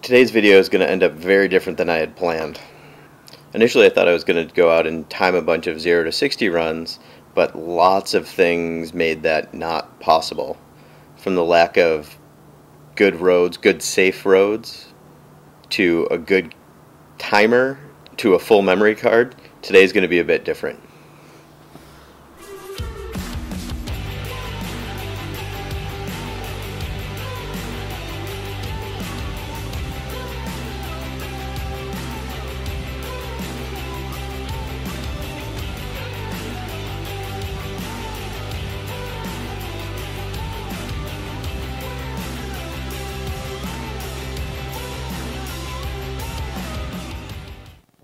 Today's video is going to end up very different than I had planned. Initially I thought I was going to go out and time a bunch of 0 to 60 runs, but lots of things made that not possible. From the lack of good roads, good safe roads, to a good timer, to a full memory card, today's going to be a bit different.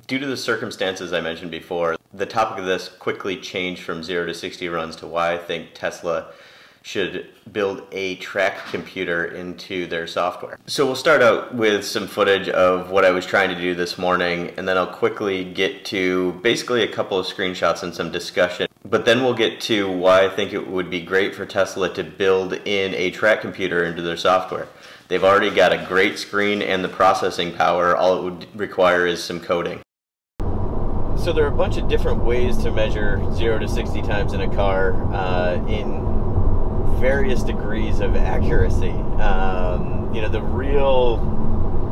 Due to the circumstances I mentioned before, the topic of this quickly changed from 0 to 60 runs to why I think Tesla should build a track computer into their software. So we'll start out with some footage of what I was trying to do this morning, and then I'll quickly get to basically a couple of screenshots and some discussion. But then we'll get to why I think it would be great for Tesla to build in a track computer into their software. They've already got a great screen and the processing power. All it would require is some coding. So there are a bunch of different ways to measure 0 to 60 times in a car in various degrees of accuracy. You know, the real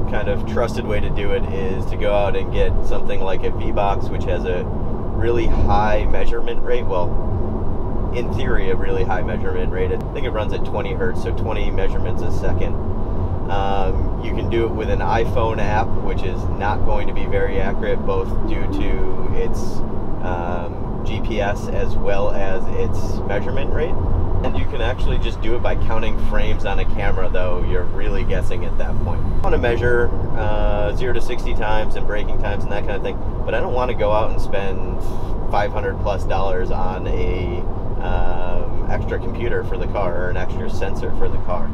kind of trusted way to do it is to go out and get something like a V-Box, which has a really high measurement rate. Well, in theory, a really high measurement rate. I think it runs at 20 hertz, so 20 measurements a second. You can do it with an iPhone app, which is not going to be very accurate, both due to its GPS as well as its measurement rate. And you can actually just do it by counting frames on a camera, though you're really guessing at that point. I want to measure 0 to 60 times and braking times and that kind of thing, but I don't want to go out and spend $500+ on a extra computer for the car or an extra sensor for the car.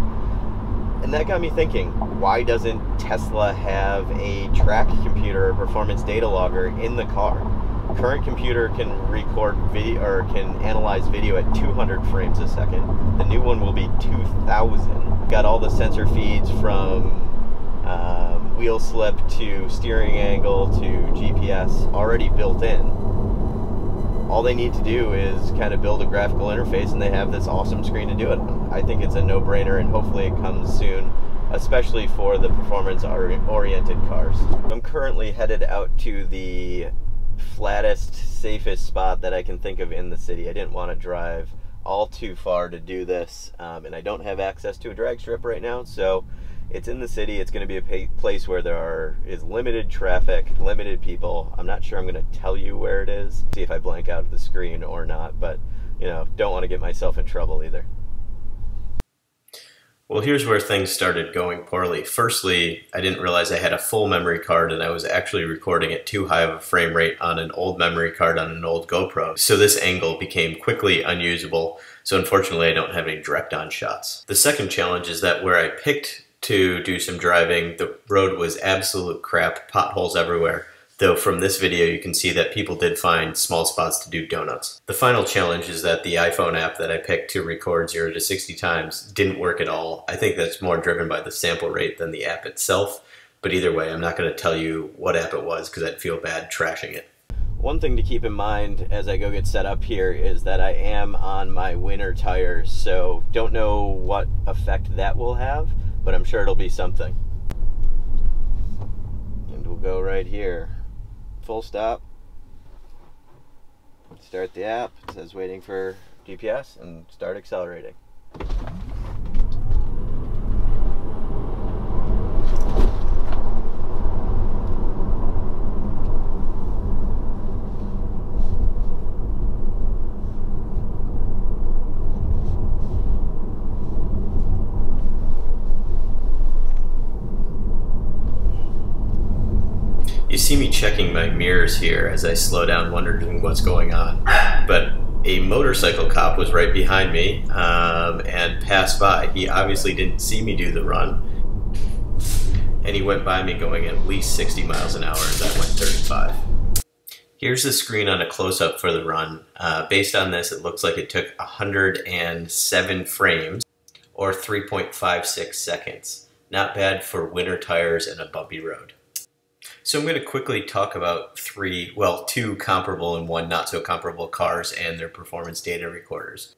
And that got me thinking, why doesn't Tesla have a track computer or performance data logger in the car? Current computer can record video or can analyze video at 200 frames a second. The new one will be 2,000. Got all the sensor feeds from wheel slip to steering angle to GPS already built in. All they need to do is kind of build a graphical interface and they have this awesome screen to do it on. I think it's a no-brainer, and hopefully it comes soon, especially for the performance-oriented cars. I'm currently headed out to the flattest, safest spot that I can think of in the city. I didn't want to drive all too far to do this, and I don't have access to a drag strip right now, so it's in the city. It's going to be a place where there is limited traffic, limited people. I'm not sure I'm going to tell you where it is, see if I blank out the screen or not, but you know, don't want to get myself in trouble either. Well, here's where things started going poorly. Firstly, I didn't realize I had a full memory card and I was actually recording at too high of a frame rate on an old memory card on an old GoPro. So this angle became quickly unusable. So unfortunately, I don't have any direct on shots. The second challenge is that where I picked to do some driving, the road was absolute crap, potholes everywhere. Though from this video you can see that people did find small spots to do donuts. The final challenge is that the iPhone app that I picked to record 0 to 60 times didn't work at all. I think that's more driven by the sample rate than the app itself, but either way I'm not going to tell you what app it was because I'd feel bad trashing it. One thing to keep in mind as I go get set up here is that I am on my winter tires, so don't know what effect that will have, but I'm sure it'll be something. And we'll go right here. Full stop. Start the app. It says waiting for GPS and start accelerating. You see me checking my mirrors here as I slow down, wondering what's going on. But a motorcycle cop was right behind me and passed by. He obviously didn't see me do the run. And he went by me going at least 60 miles an hour as I went 35. Here's the screen on a close-up for the run. Based on this, it looks like it took 107 frames, or 3.56 seconds. Not bad for winter tires and a bumpy road. So I'm going to quickly talk about two comparable and one not so comparable cars and their performance data recorders.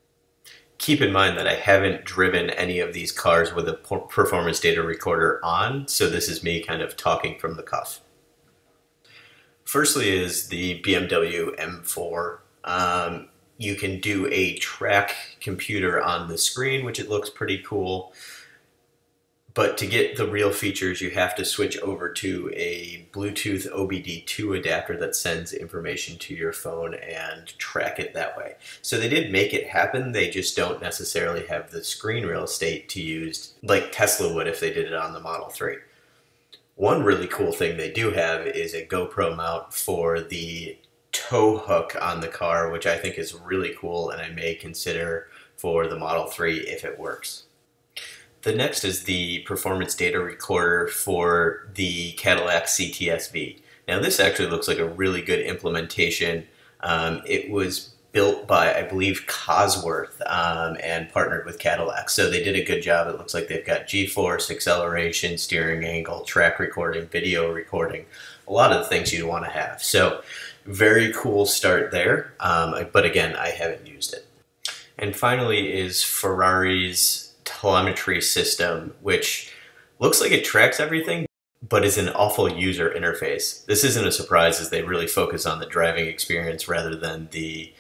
Keep in mind that I haven't driven any of these cars with a performance data recorder on, so this is me kind of talking from the cuff. Firstly is the BMW M4. You can do a track computer on the screen, which it looks pretty cool. But to get the real features, you have to switch over to a Bluetooth OBD2 adapter that sends information to your phone and track it that way. So they did make it happen, they just don't necessarily have the screen real estate to use like Tesla would if they did it on the Model 3. One really cool thing they do have is a GoPro mount for the tow hook on the car, which I think is really cool and I may consider for the Model 3 if it works. The next is the performance data recorder for the Cadillac CTS-V. Now this actually looks like a really good implementation. It was built by, I believe, Cosworth and partnered with Cadillac. So they did a good job. It looks like they've got G-force, acceleration, steering angle, track recording, video recording, a lot of the things you'd want to have. So very cool start there, but again, I haven't used it. And finally is Ferrari's telemetry system, which looks like it tracks everything, but is an awful user interface. This isn't a surprise as they really focus on the driving experience rather than the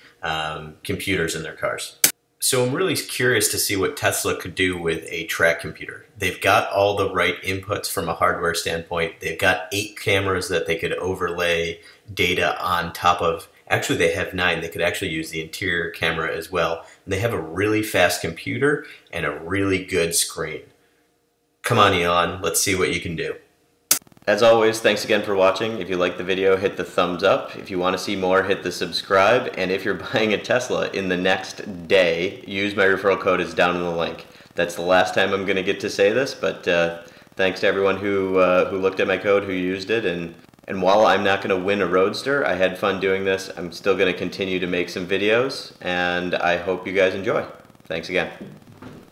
computers in their cars. So I'm really curious to see what Tesla could do with a track computer. They've got all the right inputs from a hardware standpoint. They've got 8 cameras that they could overlay data on top of. Actually, they have 9. They could actually use the interior camera as well. And they have a really fast computer and a really good screen. Come on, Elon, let's see what you can do. As always, thanks again for watching. If you like the video, hit the thumbs up. If you want to see more, hit the subscribe. And if you're buying a Tesla in the next day, use my referral code. It's down in the link. That's the last time I'm going to get to say this, but thanks to everyone who looked at my code, who used it. And while I'm not going to win a Roadster, I had fun doing this. I'm still going to continue to make some videos, and I hope you guys enjoy. Thanks again.